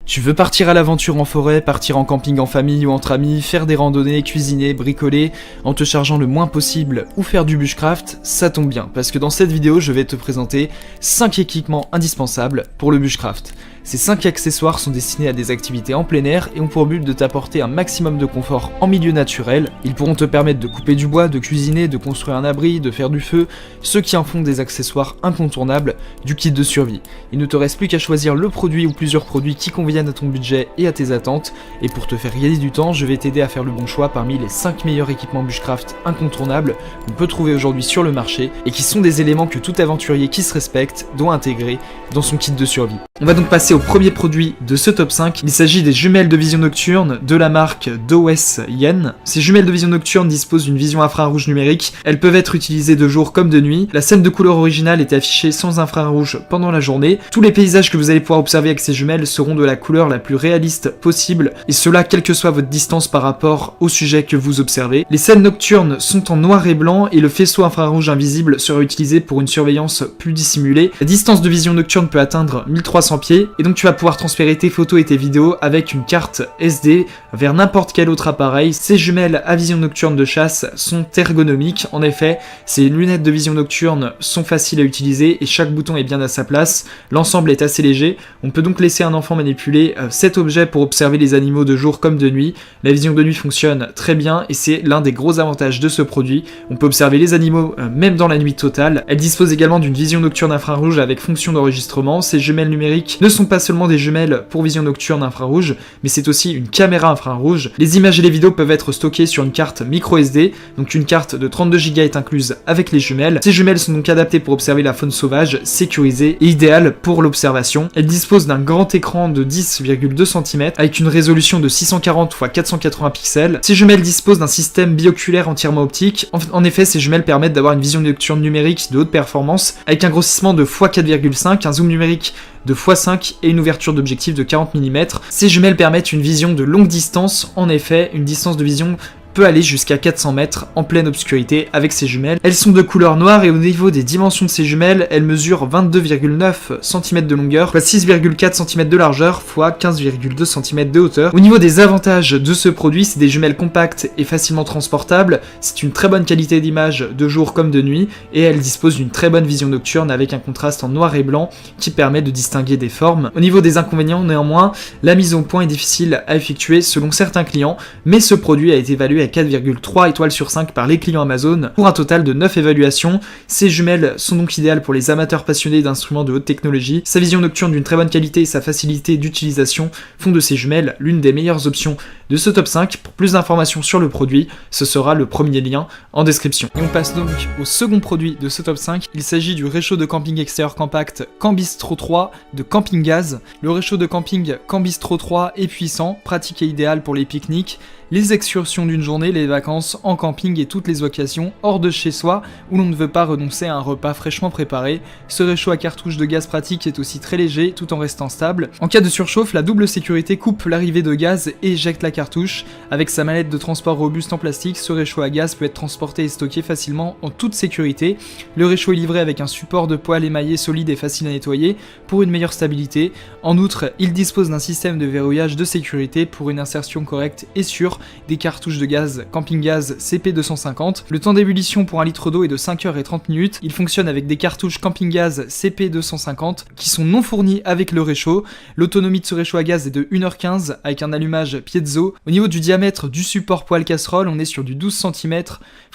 Tu veux partir à l'aventure en forêt, partir en camping en famille ou entre amis, faire des randonnées, cuisiner, bricoler, en te chargeant le moins possible ou faire du bushcraft, ça tombe bien, parce que dans cette vidéo, je vais te présenter 5 équipements indispensables pour le bushcraft. Ces 5 accessoires sont destinés à des activités en plein air et ont pour but de t'apporter un maximum de confort en milieu naturel. Ils pourront te permettre de couper du bois, de cuisiner, de construire un abri, de faire du feu, ce qui en font des accessoires incontournables du kit de survie. Il ne te reste plus qu'à choisir le produit ou plusieurs produits qui conviennent à ton budget et à tes attentes, et pour te faire gagner du temps, je vais t'aider à faire le bon choix parmi les 5 meilleurs équipements bushcraft incontournables qu'on peut trouver aujourd'hui sur le marché et qui sont des éléments que tout aventurier qui se respecte doit intégrer dans son kit de survie. On va donc passer au premier produit de ce top 5, il s'agit des jumelles de vision nocturne de la marque DOS Yen. Ces jumelles de vision nocturne disposent d'une vision infrarouge numérique, elles peuvent être utilisées de jour comme de nuit, la scène de couleur originale est affichée sans infrarouge pendant la journée, tous les paysages que vous allez pouvoir observer avec ces jumelles seront de la couleur la plus réaliste possible, et cela quelle que soit votre distance par rapport au sujet que vous observez. Les scènes nocturnes sont en noir et blanc et le faisceau infrarouge invisible sera utilisé pour une surveillance plus dissimulée. La distance de vision nocturne peut atteindre 1300 pieds, et donc tu vas pouvoir transférer tes photos et tes vidéos avec une carte SD vers n'importe quel autre appareil. Ces jumelles à vision nocturne de chasse sont ergonomiques, en effet, ces lunettes de vision nocturne sont faciles à utiliser et chaque bouton est bien à sa place, l'ensemble est assez léger, on peut donc laisser un enfant manipuler cet objet pour observer les animaux de jour comme de nuit. La vision de nuit fonctionne très bien et c'est l'un des gros avantages de ce produit, on peut observer les animaux même dans la nuit totale. Elle dispose également d'une vision nocturne infrarouge avec fonction d'enregistrement. Ces jumelles numériques ne sont pas seulement des jumelles pour vision nocturne infrarouge, mais c'est aussi une caméra infrarouge. Les images et les vidéos peuvent être stockées sur une carte micro SD, donc une carte de 32 Go est incluse avec les jumelles. Ces jumelles sont donc adaptées pour observer la faune sauvage, sécurisée et idéales pour l'observation. Elles disposent d'un grand écran de 10,2 cm avec une résolution de 640 x 480 pixels. Ces jumelles disposent d'un système bioculaire entièrement optique. En effet, ces jumelles permettent d'avoir une vision nocturne numérique de haute performance avec un grossissement de x4,5, un zoom numérique de x5 et une ouverture d'objectif de 40 mm. Ces jumelles permettent une vision de longue distance, en effet, une distance de vision peut aller jusqu'à 400 mètres en pleine obscurité avec ces jumelles. Elles sont de couleur noire et au niveau des dimensions de ces jumelles, elles mesurent 22,9 cm de longueur, x 6,4 cm de largeur, x 15,2 cm de hauteur. Au niveau des avantages de ce produit, c'est des jumelles compactes et facilement transportables, c'est une très bonne qualité d'image de jour comme de nuit, et elles disposent d'une très bonne vision nocturne avec un contraste en noir et blanc qui permet de distinguer des formes. Au niveau des inconvénients, néanmoins, la mise au point est difficile à effectuer selon certains clients, mais ce produit a été évalué à 4,3 étoiles sur 5 par les clients Amazon pour un total de 9 évaluations. Ces jumelles sont donc idéales pour les amateurs passionnés d'instruments de haute technologie. Sa vision nocturne d'une très bonne qualité et sa facilité d'utilisation font de ces jumelles l'une des meilleures options de ce top 5. Pour plus d'informations sur le produit, ce sera le premier lien en description. Et on passe donc au second produit de ce top 5. Il s'agit du réchaud de camping extérieur compact Cambistro 3 de Camping Gaz. Le réchaud de camping Cambistro 3 est puissant, pratique et idéal pour les pique-niques, les excursions d'une journée, les vacances en camping et toutes les occasions hors de chez soi où l'on ne veut pas renoncer à un repas fraîchement préparé. Ce réchaud à cartouche de gaz pratique est aussi très léger tout en restant stable. En cas de surchauffe, la double sécurité coupe l'arrivée de gaz et éjecte la cartouche. Avec sa mallette de transport robuste en plastique, ce réchaud à gaz peut être transporté et stocké facilement en toute sécurité. Le réchaud est livré avec un support de poêle émaillé solide et facile à nettoyer pour une meilleure stabilité. En outre, il dispose d'un système de verrouillage de sécurité pour une insertion correcte et sûre des cartouches de gaz Camping Gaz CP250. Le temps d'ébullition pour un litre d'eau est de 5h30. Il fonctionne avec des cartouches Camping Gaz CP250 qui sont non fournies avec le réchaud. L'autonomie de ce réchaud à gaz est de 1h15 avec un allumage piezo. Au niveau du diamètre du support poêle casserole, on est sur du 12 cm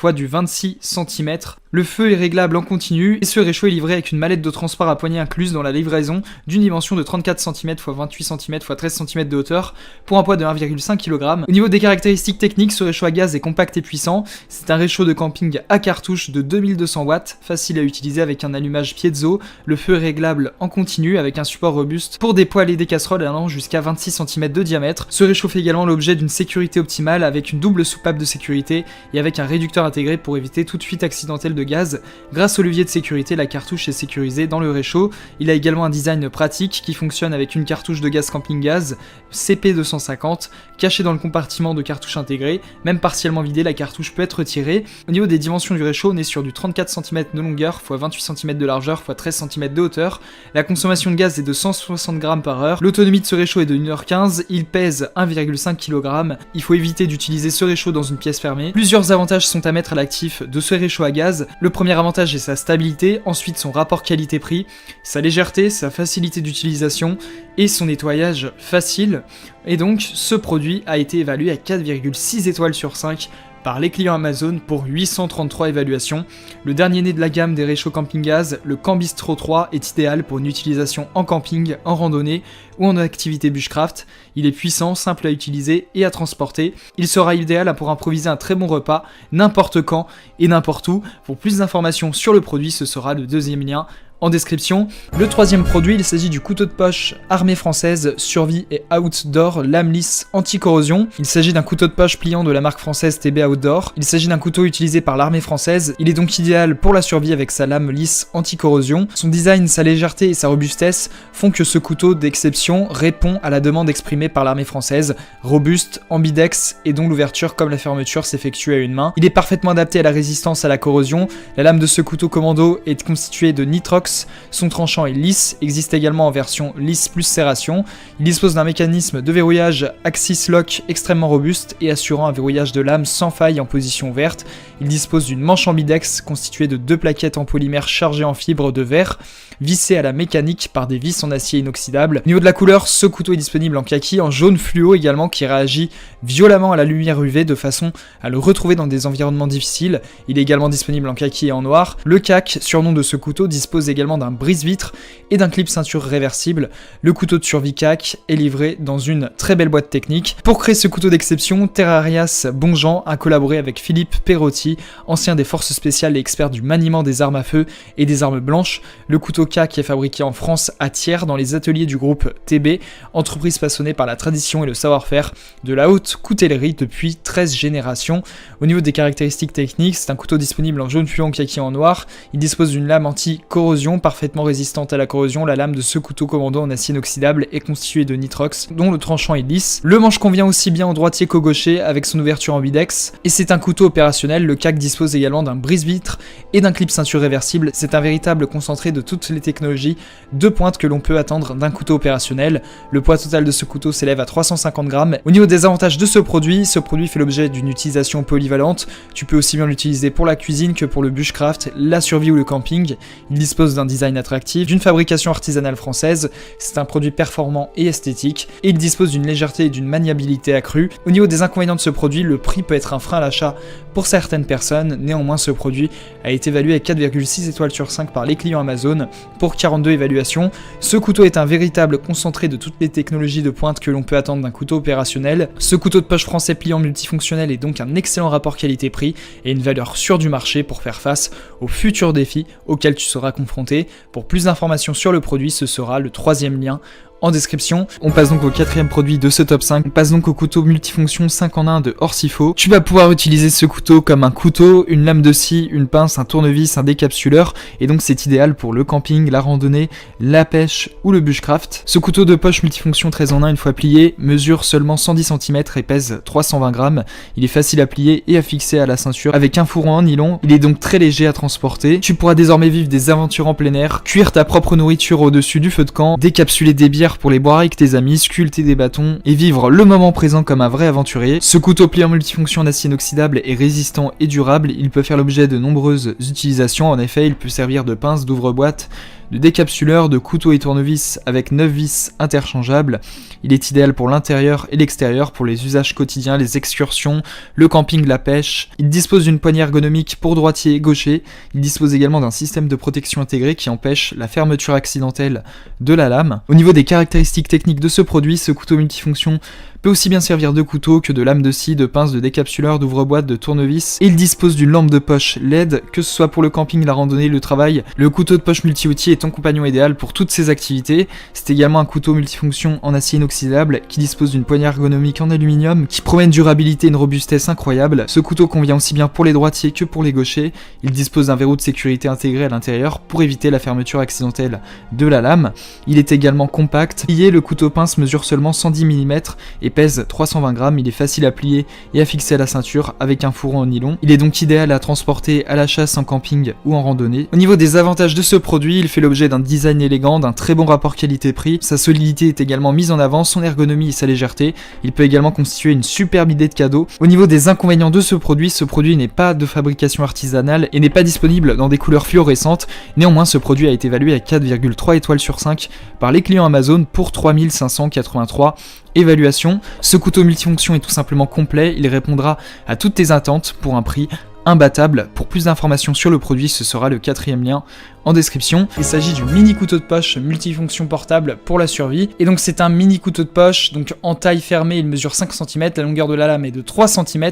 x du 26 cm. Le feu est réglable en continu et ce réchaud est livré avec une mallette de transport à poignée incluse dans la livraison d'une dimension de 34 cm x 28 cm x 13 cm de hauteur pour un poids de 1,5 kg. Au niveau des caractéristiques techniques, ce réchaud à gaz est compact et puissant. C'est un réchaud de camping à cartouche de 2200 watts, facile à utiliser avec un allumage piezo. Le feu est réglable en continu avec un support robuste pour des poêles et des casseroles allant jusqu'à 26 cm de diamètre. Ce réchaud fait également l'objet d'une sécurité optimale avec une double soupape de sécurité et avec un réducteur intégré pour éviter toute fuite accidentelle de de gaz. Grâce au levier de sécurité, la cartouche est sécurisée dans le réchaud. Il a également un design pratique qui fonctionne avec une cartouche de gaz camping-gaz CP250 cachée dans le compartiment de cartouche intégré. Même partiellement vidée, la cartouche peut être retirée. Au niveau des dimensions du réchaud, on est sur du 34 cm de longueur x 28 cm de largeur x 13 cm de hauteur. La consommation de gaz est de 160 g par heure. L'autonomie de ce réchaud est de 1h15. Il pèse 1,5 kg. Il faut éviter d'utiliser ce réchaud dans une pièce fermée. Plusieurs avantages sont à mettre à l'actif de ce réchaud à gaz. Le premier avantage est sa stabilité, ensuite son rapport qualité-prix, sa légèreté, sa facilité d'utilisation et son nettoyage facile. Et donc ce produit a été évalué à 4,6 étoiles sur 5 par les clients Amazon pour 833 évaluations. Le dernier né de la gamme des réchauds camping-gaz, le Cambistro 3, est idéal pour une utilisation en camping, en randonnée ou en activité bushcraft. Il est puissant, simple à utiliser et à transporter. Il sera idéal pour improviser un très bon repas, n'importe quand et n'importe où. Pour plus d'informations sur le produit, ce sera le deuxième lien en description. Le troisième produit, il s'agit du couteau de poche Armée Française Survie et Outdoor lame lisse anti-corrosion. Il s'agit d'un couteau de poche pliant de la marque française TB Outdoor. Il s'agit d'un couteau utilisé par l'armée française. Il est donc idéal pour la survie avec sa lame lisse anti-corrosion. Son design, sa légèreté et sa robustesse font que ce couteau d'exception répond à la demande exprimée par l'armée française. Robuste, ambidex et dont l'ouverture comme la fermeture s'effectue à une main. Il est parfaitement adapté à la résistance à la corrosion. La lame de ce couteau commando est constituée de nitrox. Son tranchant est lisse, existe également en version lisse plus serration. Il dispose d'un mécanisme de verrouillage Axis Lock extrêmement robuste et assurant un verrouillage de lame sans faille en position ouverte. Il dispose d'une manche ambidex constituée de 2 plaquettes en polymère chargées en fibre de verre, vissées à la mécanique par des vis en acier inoxydable. Au niveau de la couleur, ce couteau est disponible en kaki, en jaune fluo également qui réagit violemment à la lumière UV de façon à le retrouver dans des environnements difficiles. Il est également disponible en kaki et en noir. Le CAC, surnom de ce couteau, dispose également d'un brise-vitre et d'un clip ceinture réversible. Le couteau de survie CAC est livré dans une très belle boîte technique. Pour créer ce couteau d'exception, Terrarias Bonjean a collaboré avec Philippe Perotti, ancien des forces spéciales et expert du maniement des armes à feu et des armes blanches. Le couteau CAC est fabriqué en France à Thiers dans les ateliers du groupe TB, entreprise passionnée par la tradition et le savoir-faire de la haute coutellerie depuis 13 générations. Au niveau des caractéristiques techniques, c'est un couteau disponible en jaune fluo, en kaki et en noir. Il dispose d'une lame anti-corrosion parfaitement résistante à la corrosion. La lame de ce couteau commando en acier inoxydable est constituée de nitrox, dont le tranchant est lisse. Le manche convient aussi bien au droitier qu'au gaucher avec son ouverture ambidex. Et c'est un couteau opérationnel. Le CAC dispose également d'un brise-vitre et d'un clip ceinture réversible. C'est un véritable concentré de toutes les technologies de pointe que l'on peut attendre d'un couteau opérationnel. Le poids total de ce couteau s'élève à 350 grammes. Au niveau des avantages de ce produit fait l'objet d'une utilisation polyvalente. Tu peux aussi bien l'utiliser pour la cuisine que pour le bushcraft, la survie ou le camping. Il dispose d'un design attractif, d'une fabrication artisanale française. C'est un produit performant et esthétique. Et il dispose d'une légèreté et d'une maniabilité accrue. Au niveau des inconvénients de ce produit, le prix peut être un frein à l'achat pour certaines personnes. Néanmoins, ce produit a été évalué à 4,6 étoiles sur 5 par les clients Amazon pour 42 évaluations. Ce couteau est un véritable concentré de toutes les technologies de pointe que l'on peut attendre d'un couteau opérationnel. Ce couteau de poche français pliant multifonctionnel est donc un excellent rapport qualité-prix et une valeur sûre du marché pour faire face aux futurs défis auxquels tu seras confronté. Pour plus d'informations sur le produit, ce sera le troisième lien en description. On passe donc au quatrième produit de ce top 5. On passe donc au couteau multifonction 5 en 1 de Orcifo. Tu vas pouvoir utiliser ce couteau comme un couteau, une lame de scie, une pince, un tournevis, un décapsuleur, et donc c'est idéal pour le camping, la randonnée, la pêche ou le bushcraft. Ce couteau de poche multifonction 13 en 1 une fois plié mesure seulement 110 cm et pèse 320 grammes. Il est facile à plier et à fixer à la ceinture avec un fourreau en nylon. Il est donc très léger à transporter. Tu pourras désormais vivre des aventures en plein air, cuire ta propre nourriture au-dessus du feu de camp, décapsuler des bières pour les boire avec tes amis, sculpter des bâtons et vivre le moment présent comme un vrai aventurier. Ce couteau pliant multifonction d'acier inoxydable est résistant et durable. Il peut faire l'objet de nombreuses utilisations. En effet, il peut servir de pince, d'ouvre-boîte, de décapsuleur, de couteau et tournevis avec 9 vis interchangeables. Il est idéal pour l'intérieur et l'extérieur, pour les usages quotidiens, les excursions, le camping, la pêche. Il dispose d'une poignée ergonomique pour droitier et gaucher. Il dispose également d'un système de protection intégré qui empêche la fermeture accidentelle de la lame. Au niveau des caractéristiques techniques de ce produit, ce couteau multifonction peut aussi bien servir de couteau que de lame de scie, de pince, de décapsuleur, d'ouvre-boîte, de tournevis, et il dispose d'une lampe de poche LED, que ce soit pour le camping, la randonnée, le travail. Le couteau de poche multi-outil est ton compagnon idéal pour toutes ces activités. C'est également un couteau multifonction en acier inoxydable qui dispose d'une poignée ergonomique en aluminium qui promet une durabilité et une robustesse incroyable. Ce couteau convient aussi bien pour les droitiers que pour les gauchers. Il dispose d'un verrou de sécurité intégré à l'intérieur pour éviter la fermeture accidentelle de la lame. Il est également compact. Plié, le couteau pince mesure seulement 110 mm et pèse 320 grammes. Il est facile à plier et à fixer à la ceinture avec un fourreau en nylon. Il est donc idéal à transporter à la chasse, en camping ou en randonnée. Au niveau des avantages de ce produit, il fait l'objet d'un design élégant, d'un très bon rapport qualité-prix. Sa solidité est également mise en avant, son ergonomie et sa légèreté. Il peut également constituer une superbe idée de cadeau. Au niveau des inconvénients de ce produit n'est pas de fabrication artisanale et n'est pas disponible dans des couleurs fluorescentes. Néanmoins, ce produit a été évalué à 4,3 étoiles sur 5 par les clients Amazon pour 3583 évaluations. Ce couteau multifonction est tout simplement complet, il répondra à toutes tes attentes pour un prix imbattable. Pour plus d'informations sur le produit, ce sera le 4e lien en description. Il s'agit du mini couteau de poche multifonction portable pour la survie. Et donc c'est un mini couteau de poche, donc en taille fermée, il mesure 5 cm, la longueur de la lame est de 3 cm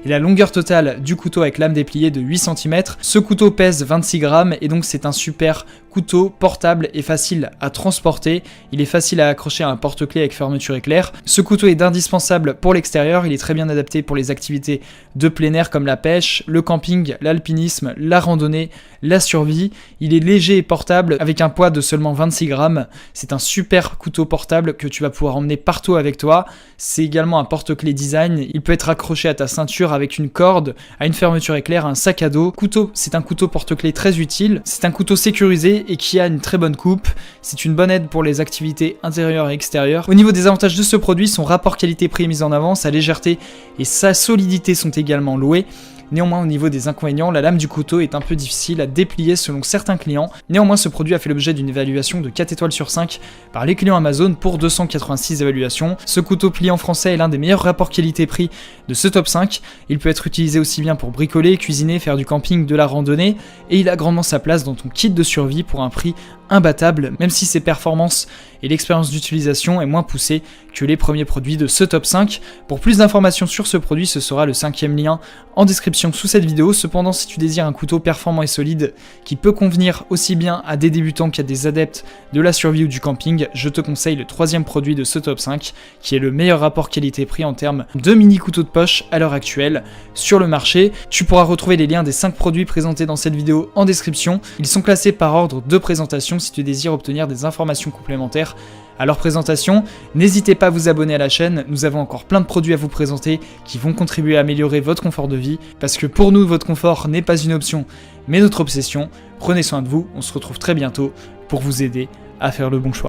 et la longueur totale du couteau avec lame dépliée de 8 cm. Ce couteau pèse 26 grammes et donc c'est un super couteau portable et facile à transporter. Il est facile à accrocher à un porte-clés avec fermeture éclair. Ce couteau est indispensable pour l'extérieur, il est très bien adapté pour les activités de plein air comme la pêche, le camping, l'alpinisme, la randonnée, la survie. Il est léger et portable avec un poids de seulement 26 grammes. C'est un super couteau portable que tu vas pouvoir emmener partout avec toi. C'est également un porte-clés design. Il peut être accroché à ta ceinture avec une corde, à une fermeture éclair, à un sac à dos. C'est un couteau porte-clés très utile. C'est un couteau sécurisé et qui a une très bonne coupe. C'est une bonne aide pour les activités intérieures et extérieures. Au niveau des avantages de ce produit, son rapport qualité-prix est mis en avant, sa légèreté et sa solidité sont également louées. Néanmoins, au niveau des inconvénients, la lame du couteau est un peu difficile à déplier selon certains clients. Néanmoins, ce produit a fait l'objet d'une évaluation de 4 étoiles sur 5 par les clients Amazon pour 286 évaluations. Ce couteau plié en français est l'un des meilleurs rapports qualité-prix de ce top 5. Il peut être utilisé aussi bien pour bricoler, cuisiner, faire du camping, de la randonnée, et il a grandement sa place dans ton kit de survie pour un prix imbattable, même si ses performances et l'expérience d'utilisation est moins poussée que les premiers produits de ce top 5. Pour plus d'informations sur ce produit, ce sera le 5e lien en description sous cette vidéo. Cependant, si tu désires un couteau performant et solide qui peut convenir aussi bien à des débutants qu'à des adeptes de la survie ou du camping, je te conseille le 3e produit de ce top 5 qui est le meilleur rapport qualité-prix en termes de mini couteau de poche à l'heure actuelle sur le marché. Tu pourras retrouver les liens des 5 produits présentés dans cette vidéo en description. Ils sont classés par ordre de présentation si tu désires obtenir des informations complémentaires à leur présentation. N'hésitez pas à vous abonner à la chaîne, nous avons encore plein de produits à vous présenter qui vont contribuer à améliorer votre confort de vie, parce que pour nous, votre confort n'est pas une option, mais notre obsession. Prenez soin de vous, on se retrouve très bientôt pour vous aider à faire le bon choix.